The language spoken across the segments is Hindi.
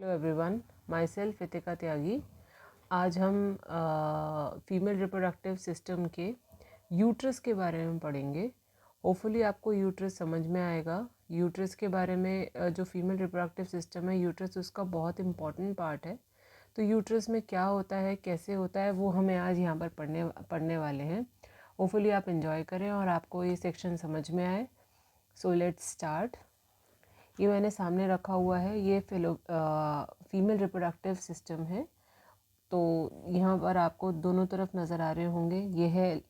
Hello everyone, myself Ritika Tyagi. आज हम फीमेल रिप्रोडक्टिव सिस्टम के यूट्रस के बारे में पढ़ेंगे। होपफुली आपको यूट्रस समझ में आएगा। यूट्रस के बारे में जो फीमेल रिप्रोडक्टिव सिस्टम है, यूट्रस उसका बहुत इम्पॉर्टेंट पार्ट है। तो यूट्रस में क्या होता है, कैसे होता है, वो हमें आज यहाँ पर पढ़ने वाले हैं। होपफुली आप इन्जॉय करें और आपको ये सेक्शन समझ में आए। So let's start. ये मैंने सामने रखा हुआ है, ये फीमेल रिप्रोडक्टिव सिस्टम है। तो यहाँ पर आपको दोनों तरफ नज़र आ रहे होंगे, ये है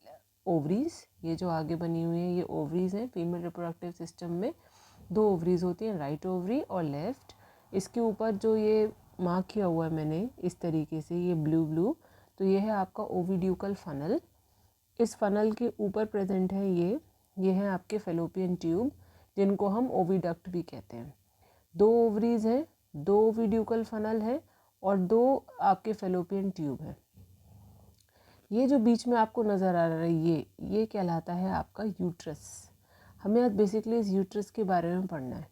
ओवरीज। ये जो आगे बनी हुई है ये ओवरीज हैं। फीमेल रिप्रोडक्टिव सिस्टम में दो ओवरीज होती हैं, राइट ओवरी और लेफ़्ट। इसके ऊपर जो ये मार्क किया हुआ है मैंने इस तरीके से, ये ब्लू, तो ये है आपका ओविड्यूकल फनल। इस फनल के ऊपर प्रेजेंट है ये है आपके फेलोपियन ट्यूब, जिनको हम ओविडक्ट भी कहते हैं। दो ओवरीज हैं, दो ओविड्यूकल फनल है और दो आपके फेलोपियन ट्यूब है। ये जो बीच में आपको नज़र आ रहा है ये कहलाता है आपका यूट्रस। हमें आज बेसिकली इस यूट्रस के बारे में पढ़ना है।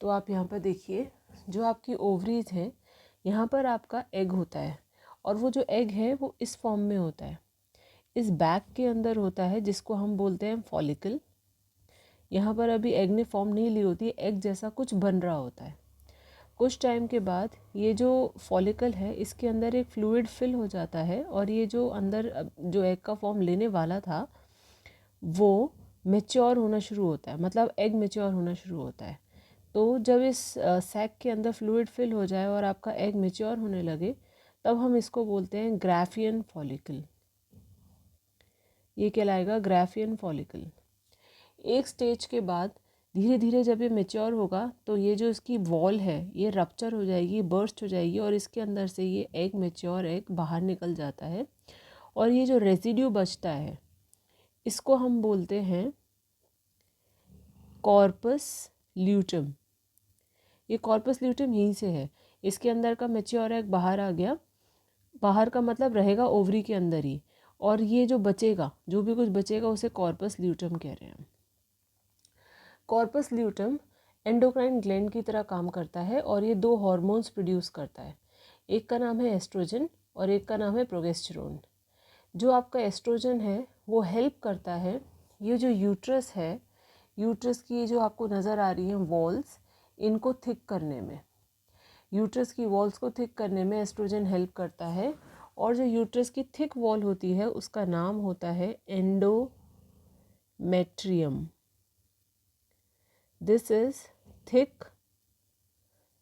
तो आप यहाँ पर देखिए, जो आपकी ओवरीज हैं, यहाँ पर आपका एग होता है और वो जो एग है वो इस फॉर्म में होता है, इस बैग के अंदर होता है, जिसको हम बोलते हैं फॉलिकल। यहाँ पर अभी एग ने फॉर्म नहीं ली होती है, एग जैसा कुछ बन रहा होता है। कुछ टाइम के बाद ये जो फॉलिकल है, इसके अंदर एक फ्लूइड फिल हो जाता है और ये जो अंदर जो एग का फॉर्म लेने वाला था वो मेच्योर होना शुरू होता है, मतलब एग मेच्योर होना शुरू होता है। तो जब इस सैक के अंदर फ्लूइड फिल हो जाए और आपका एग मेच्योर होने लगे, तब हम इसको बोलते हैं ग्राफियन फॉलिकल। ये कहलाएगा ग्राफियन फॉलिकल। एक स्टेज के बाद धीरे धीरे जब ये मेच्योर होगा तो ये जो इसकी वॉल है ये रप्चर हो जाएगी, बर्स्ट हो जाएगी और इसके अंदर से ये एग, मेच्योर एग बाहर निकल जाता है। और ये जो रेजिड्यू बचता है इसको हम बोलते हैं कॉर्पस ल्यूटम। ये कॉर्पस ल्यूटम यहीं से है, इसके अंदर का मेच्योर एग बाहर आ गया। बाहर का मतलब रहेगा ओवरी के अंदर ही, और ये जो बचेगा, जो भी कुछ बचेगा, उसे कॉर्पस ल्यूटम कह रहे हैं। कॉर्पस ल्यूटम एंडोक्राइन ग्लैंड की तरह काम करता है और ये दो हार्मोन्स प्रोड्यूस करता है। एक का नाम है एस्ट्रोजन और एक का नाम है प्रोगेस्टेरोन। जो आपका एस्ट्रोजन है वो हेल्प करता है ये जो यूट्रस है, यूट्रस की जो आपको नज़र आ रही हैं वॉल्स, इनको थिक करने में, यूट्रस की वॉल्स को थिक करने में एस्ट्रोजन हेल्प करता है। और जो यूट्रस की थिक वॉल होती है उसका नाम होता है endometrium. This is thick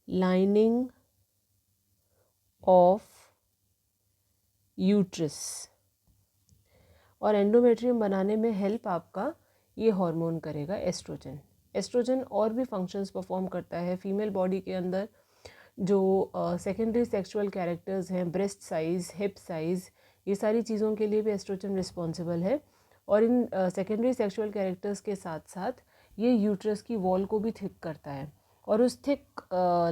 lining of uterus. और एंडोमेट्रियम बनाने में हेल्प आपका ये हार्मोन करेगा, एस्ट्रोजन। एस्ट्रोजन और भी फंक्शंस परफॉर्म करता है फीमेल बॉडी के अंदर। जो सेकेंडरी सेक्सुअल कैरेक्टर्स हैं, ब्रेस्ट साइज़, हिप साइज़, ये सारी चीज़ों के लिए भी एस्ट्रोजन रिस्पॉन्सिबल है। और इन सेकेंडरी सेक्सुअल कैरेक्टर्स के साथ साथ ये यूट्रस की वॉल को भी थिक करता है और उस थिक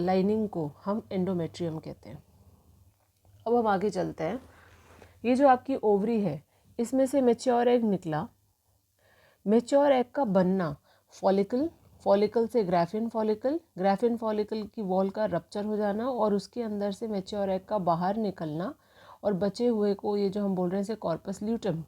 लाइनिंग को हम एंडोमेट्रियम कहते हैं। अब हम आगे चलते हैं। ये जो आपकी ओवरी है, इसमें से मेच्योर एग निकला। मेच्योर एग का बनना, फॉलिकल, फॉलिकल से ग्राफियन फॉलिकल, ग्राफियन फॉलिकल की वॉल का रप्चर हो जाना और उसके अंदर से मेच्योर एग का बाहर निकलना और बचे हुए को ये जो हम बोल रहे हैं कॉर्पस ल्यूटम।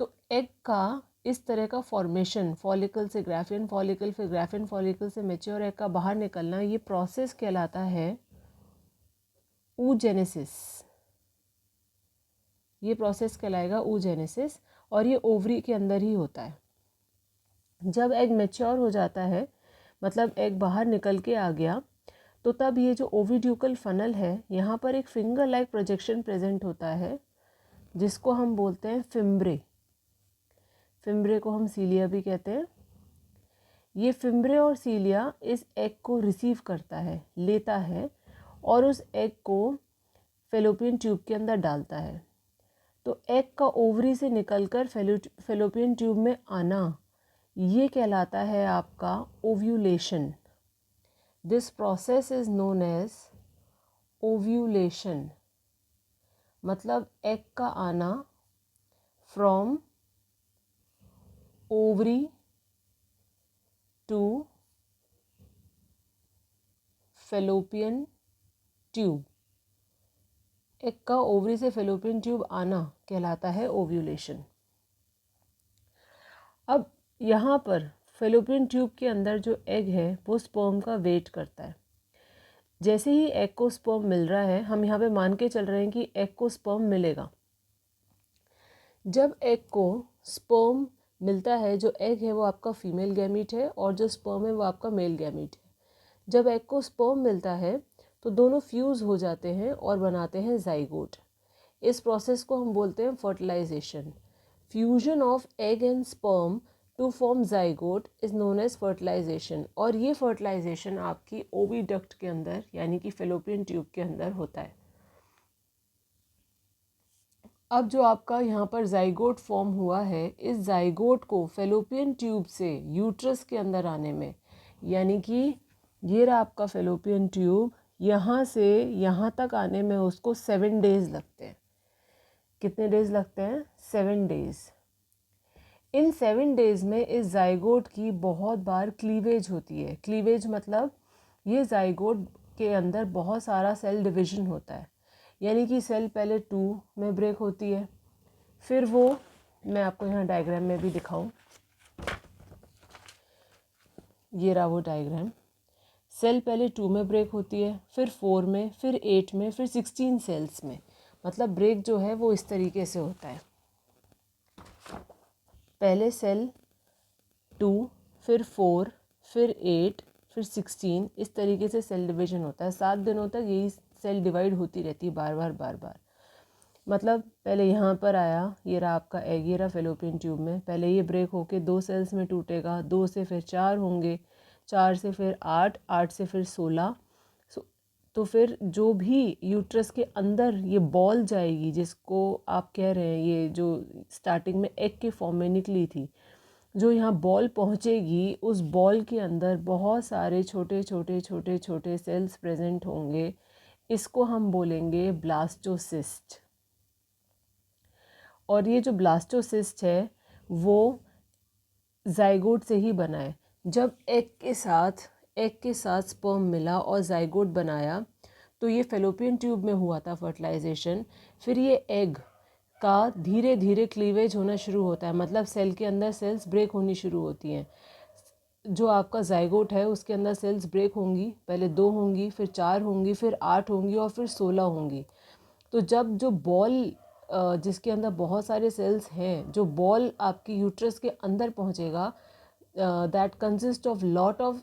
तो एग का इस तरह का फॉर्मेशन, फॉलिकल से ग्राफियन फॉलिकल, फिर ग्राफियन फॉलिकल से मेच्योर एग का बाहर निकलना, ये प्रोसेस कहलाता है oogenesis। ये प्रोसेस कहलाएगा oogenesis और ये ओवरी के अंदर ही होता है। जब एग मेच्योर हो जाता है, मतलब एग बाहर निकल के आ गया, तो तब ये जो ओविड्यूकल फनल है, यहाँ पर एक फिंगर लाइक प्रोजेक्शन प्रेजेंट होता है, जिसको हम बोलते हैं फिम्ब्रे। फिम्ब्रे को हम सीलिया भी कहते हैं। ये फिम्ब्रे और सीलिया इस एग को रिसीव करता है, लेता है और उस एग को फेलोपियन ट्यूब के अंदर डालता है। तो एग का ओवरी से निकलकर फेलोपियन ट्यूब में आना, ये कहलाता है आपका ovulation. This process is known as ovulation, मतलब एग का आना from ovary to fallopian tube, egg का ओवरी से फेलोपियन ट्यूब आना कहलाता है ओव्यूलेशन। अब यहाँ पर फेलोपियन ट्यूब के अंदर जो एग है वो स्पर्म का वेट करता है। जैसे ही एग को स्पर्म मिल रहा है, हम यहाँ पे मान के चल रहे हैं कि एग को स्पर्म मिलेगा। जब एग को स्पर्म मिलता है, जो एग है वो आपका फीमेल गैमीट है और जो स्पर्म है वो आपका मेल गैमीट है। जब एग को स्पर्म मिलता है तो दोनों फ्यूज़ हो जाते हैं और बनाते हैं जाइगोट। इस प्रोसेस को हम बोलते हैं fertilisation. Fusion of egg and sperm to form zygote is known as fertilisation. और ये फर्टिलाइजेशन आपकी ओविडक्ट के अंदर यानी कि फेलोपियन ट्यूब के अंदर होता है। अब जो आपका यहाँ पर जाइगोट फॉर्म हुआ है, इस जाइगोट को फेलोपियन ट्यूब से यूट्रस के अंदर आने में, यानी कि ये रहा आपका फेलोपियन ट्यूब, यहाँ से यहाँ तक आने में उसको 7 डेज लगते हैं। कितने डेज लगते हैं? 7 डेज। इन 7 डेज में इस जाइगोट की बहुत बार क्लीवेज होती है। क्लीवेज मतलब ये जाइगोट के अंदर बहुत सारा सेल डिवीजन होता है, यानी कि सेल पहले 2 में ब्रेक होती है, फिर वो, मैं आपको यहाँ डायग्राम में भी दिखाऊं, ये रहा वो डायग्राम। सेल पहले 2 में ब्रेक होती है, फिर 4 में, फिर 8 में, फिर 16 सेल्स में। मतलब ब्रेक जो है वो इस तरीके से होता है। पहले सेल 2, फिर 4, फिर 8, फिर 16, इस तरीके से सेल डिवीजन होता है। 7 दिनों तक यही सेल डिवाइड होती रहती है, बार बार। मतलब पहले यहाँ पर आया, ये रहा आपका एग, ये रहा फेलोपियन ट्यूब में। पहले ये ब्रेक होके 2 सेल्स में टूटेगा, 2 से फिर 4 होंगे, 4 से फिर 8, 8 से फिर 16। तो फिर जो भी यूट्रस के अंदर ये बॉल जाएगी, जिसको आप कह रहे हैं, ये जो स्टार्टिंग में एग के फॉर्म में निकली थी, जो यहाँ बॉल पहुँचेगी, उस बॉल के अंदर बहुत सारे छोटे छोटे सेल्स प्रेजेंट होंगे। इसको हम बोलेंगे ब्लास्टोसिस्ट। और ये जो ब्लास्टोसिस्ट है वो जाइगोट से ही बना है। जब एग के साथ स्पर्म मिला और जाइगोट बनाया, तो ये फेलोपियन ट्यूब में हुआ था फर्टिलाइजेशन। फिर ये एग का धीरे धीरे क्लीवेज होना शुरू होता है, मतलब सेल के अंदर सेल्स ब्रेक होनी शुरू होती हैं। जो आपका जाइगोट है उसके अंदर सेल्स ब्रेक होंगी, पहले 2 होंगी, फिर 4 होंगी, फिर 8 होंगी और फिर 16 होंगी। तो जब जो बॉल जिसके अंदर बहुत सारे सेल्स हैं, जो बॉल आपकी यूट्रस के अंदर पहुंचेगा, that consist of lot of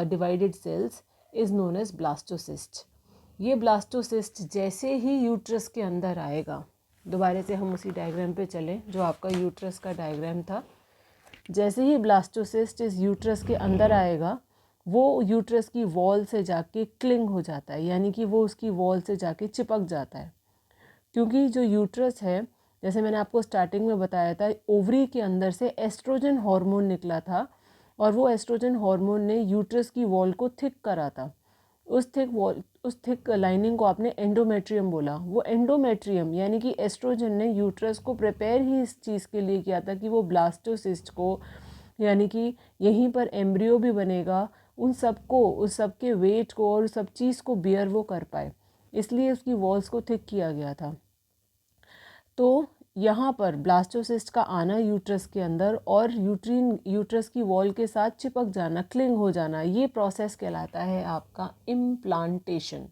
divided cells, is known as blastocyst. ये ब्लास्टोसिस्ट जैसे ही यूट्रस के अंदर आएगा, दोबारा से हम उसी डायग्राम पे चलें जो आपका यूट्रस का डायग्राम था। जैसे ही ब्लास्टोसिस्ट इस यूट्रस के अंदर आएगा, वो यूट्रस की वॉल से जाके क्लिंग हो जाता है, यानी कि वो उसकी वॉल से जाके चिपक जाता है। क्योंकि जो यूट्रस है, जैसे मैंने आपको स्टार्टिंग में बताया था, ओवरी के अंदर से एस्ट्रोजन हार्मोन निकला था और वो एस्ट्रोजन हार्मोन ने यूट्रस की वॉल को थिक करा था। उस थिक लाइनिंग को आपने एंडोमेट्रियम बोला। वो एंडोमेट्रियम यानी कि एस्ट्रोजन ने यूट्रस को प्रिपेयर ही इस चीज़ के लिए किया था कि वो ब्लास्टोसिस्ट को, यानी कि यहीं पर एम्ब्रियो भी बनेगा, उस सबके वेट को और सब चीज़ को बियर वो कर पाए, इसलिए उसकी वॉल्स को थिक किया गया था। तो यहाँ पर ब्लास्टोसिस्ट का आना यूट्रस के अंदर और यूट्रस की वॉल के साथ चिपक जाना, क्लिंग हो जाना, ये प्रोसेस कहलाता है आपका इम्प्लांटेशन।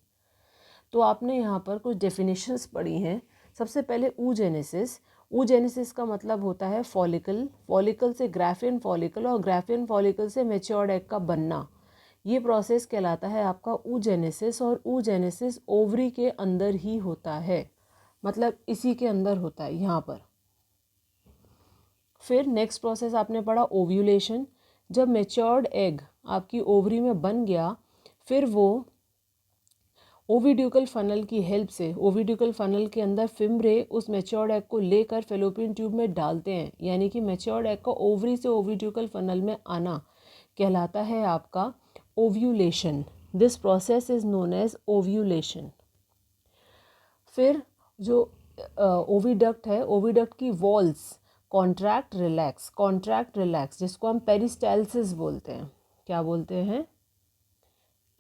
तो आपने यहाँ पर कुछ डेफिनेशंस पढ़ी हैं। सबसे पहले oogenesis। oogenesis का मतलब होता है फॉलिकल, फॉलिकल से ग्राफियन फॉलिकल और ग्राफियन फॉलिकल से मैच्योर्ड एग का बनना। ये प्रोसेस कहलाता है आपका oogenesis। और oogenesis ओवरी के अंदर ही होता है, मतलब इसी के अंदर होता है यहाँ पर। फिर नेक्स्ट प्रोसेस आपने पढ़ा ओव्यूलेशन। जब मैच्योर्ड एग आपकी ओवरी में बन गया, फिर वो ओविड्यूकल फनल की हेल्प से, ओविड्यूकल फनल के अंदर फिम्ब्रे उस मैच्योर्ड एग को लेकर फेलोपियन ट्यूब में डालते हैं, यानी कि मैच्योर्ड एग का ओवरी से ओविड्यूकल फनल में आना कहलाता है आपका ovulation. This process is known as ovulation. फिर जो ओविडक्ट है, ओविडक्ट की वॉल्स कॉन्ट्रैक्ट रिलैक्स, जिसको हम पेरिस्टाल्सिस बोलते हैं। क्या बोलते हैं?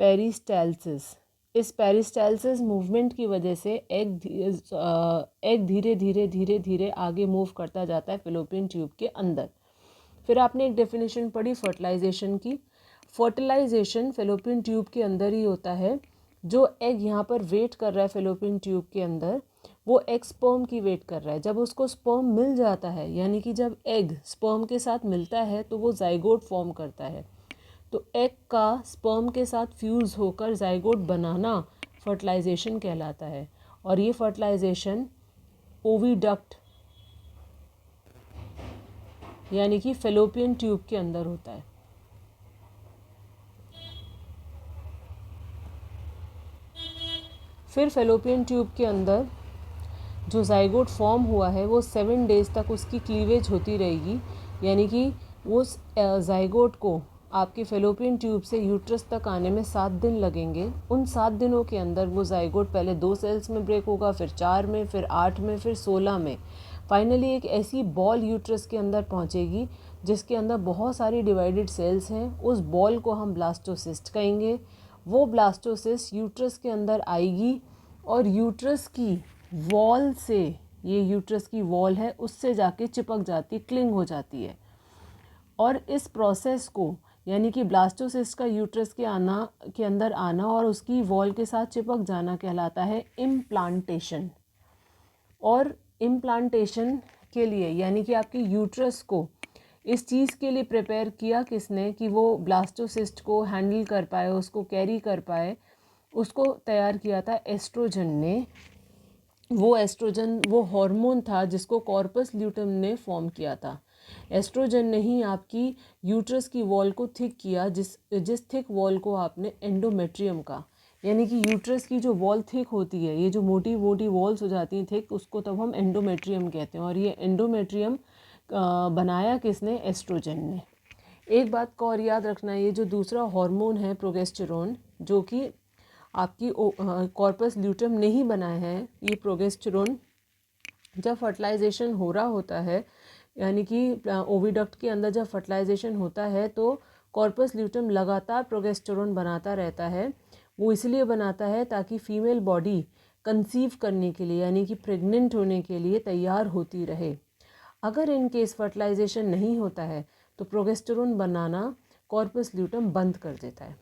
पेरिस्टाल्सिस। इस पेरिस्टालसिस मूवमेंट की वजह से एग धीरे धीरे धीरे धीरे आगे मूव करता जाता है फेलोपियन ट्यूब के अंदर। फिर आपने एक डेफिनेशन पढ़ी फर्टिलाइजेशन की। फर्टिलाइजेशन फेलोपियन ट्यूब के अंदर ही होता है। जो एग यहाँ पर वेट कर रहा है फेलोपियन ट्यूब के अंदर, वो एग स्पर्म की वेट कर रहा है। जब उसको स्पर्म मिल जाता है, यानी कि जब एग स्पर्म के साथ मिलता है तो वो जाइगोट फॉर्म करता है। तो एग का स्पर्म के साथ फ्यूज़ होकर जाइगोट बनाना फर्टिलाइजेशन कहलाता है। और ये फर्टिलाइजेशन ओविडक्ट यानी कि फेलोपियन ट्यूब के अंदर होता है। फिर फेलोपियन ट्यूब के अंदर जो जाइगोट फॉर्म हुआ है वो 7 डेज तक उसकी क्लीवेज होती रहेगी, यानी कि उस जाइगोट को आपके फेलोपियन ट्यूब से यूट्रस तक आने में 7 दिन लगेंगे। उन 7 दिनों के अंदर वो जाइगोट पहले 2 सेल्स में ब्रेक होगा, फिर 4 में, फिर 8 में, फिर 16 में। फाइनली एक ऐसी बॉल यूट्रस के अंदर पहुंचेगी जिसके अंदर बहुत सारी डिवाइडेड सेल्स हैं। उस बॉल को हम ब्लास्टोसिस्ट कहेंगे। वो ब्लास्टोसिस्ट यूट्रस के अंदर आएगी और यूट्रस की वॉल से, ये यूट्रस की वॉल है, उससे जाके चिपक जाती, क्लिंग हो जाती है। और इस प्रोसेस को, यानी कि ब्लास्टोसिस्ट का यूट्रस के अंदर आना और उसकी वॉल के साथ चिपक जाना कहलाता है इम्प्लांटेशन। और इम्प्लांटेशन के लिए, यानी कि आपके यूट्रस को इस चीज़ के लिए प्रिपेयर किया किसने कि वो ब्लास्टोसिस्ट को हैंडल कर पाए, उसको कैरी कर पाए, उसको तैयार किया था एस्ट्रोजन ने। वो एस्ट्रोजन वो हार्मोन था जिसको कॉर्पस ल्यूटम ने फॉर्म किया था। एस्ट्रोजन ने ही आपकी यूट्रस की वॉल को थिक किया, जिस थिक वॉल को आपने एंडोमेट्रियम का, यानी कि यूट्रस की जो वॉल थिक होती है, ये जो मोटी मोटी वॉल्स हो जाती हैं थिक, उसको तब हम एंडोमेट्रियम कहते हैं। और ये एंडोमेट्रियम बनाया किसने? एस्ट्रोजन ने। एक बात को और याद रखना, ये जो दूसरा हार्मोन है प्रोगेस्टेरोन, जो कि आपकी कॉर्पस ल्यूटम ने ही बनाया है, ये प्रोगेस्टेरोन जब फर्टिलाइजेशन हो रहा होता है, यानी कि ओविडक्ट के अंदर जब फर्टिलाइजेशन होता है तो कॉर्पस ल्यूटम लगातार प्रोगेस्टेरोन बनाता रहता है। वो इसलिए बनाता है ताकि फीमेल बॉडी कंसीव करने के लिए, यानी कि प्रेग्नेंट होने के लिए तैयार होती रहे। अगर इन केस फर्टिलाइजेशन नहीं होता है तो प्रोगेस्टेरोन बनाना कॉर्पस ल्यूटम बंद कर देता है।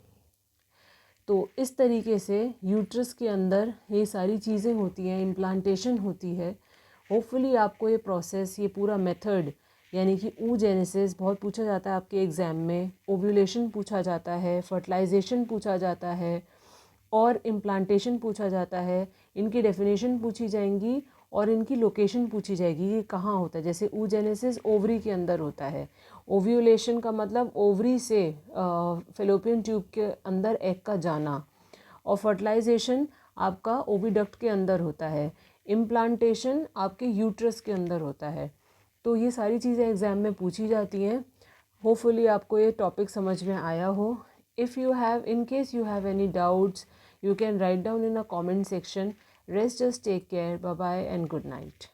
तो इस तरीके से यूट्रस के अंदर ये सारी चीज़ें होती हैं, इम्प्लांटेशन होती है। होपफुली आपको ये प्रोसेस, ये पूरा मेथड, यानी कि oogenesis बहुत पूछा जाता है आपके एग्ज़ाम में, ओव्यूलेशन पूछा जाता है, फर्टिलाइजेशन पूछा जाता है और इम्प्लांटेशन पूछा जाता है। इनकी डेफिनेशन पूछी जाएंगी और इनकी लोकेशन पूछी जाएगी कि कहाँ होता है। जैसे oogenesis ओवरी के अंदर होता है, ओव्यूलेशन का मतलब ओवरी से फेलोपियन ट्यूब के अंदर एग का जाना, और फर्टिलाइजेशन आपका ओविडक्ट के अंदर होता है, इम्प्लांटेशन आपके यूट्रस के अंदर होता है। तो ये सारी चीज़ें एग्ज़ाम में पूछी जाती हैं। होपफुली आपको ये टॉपिक समझ में आया हो। If you have, in case you have any doubts, you can write down in a comment section. Rest, just take care. Bye bye and good night.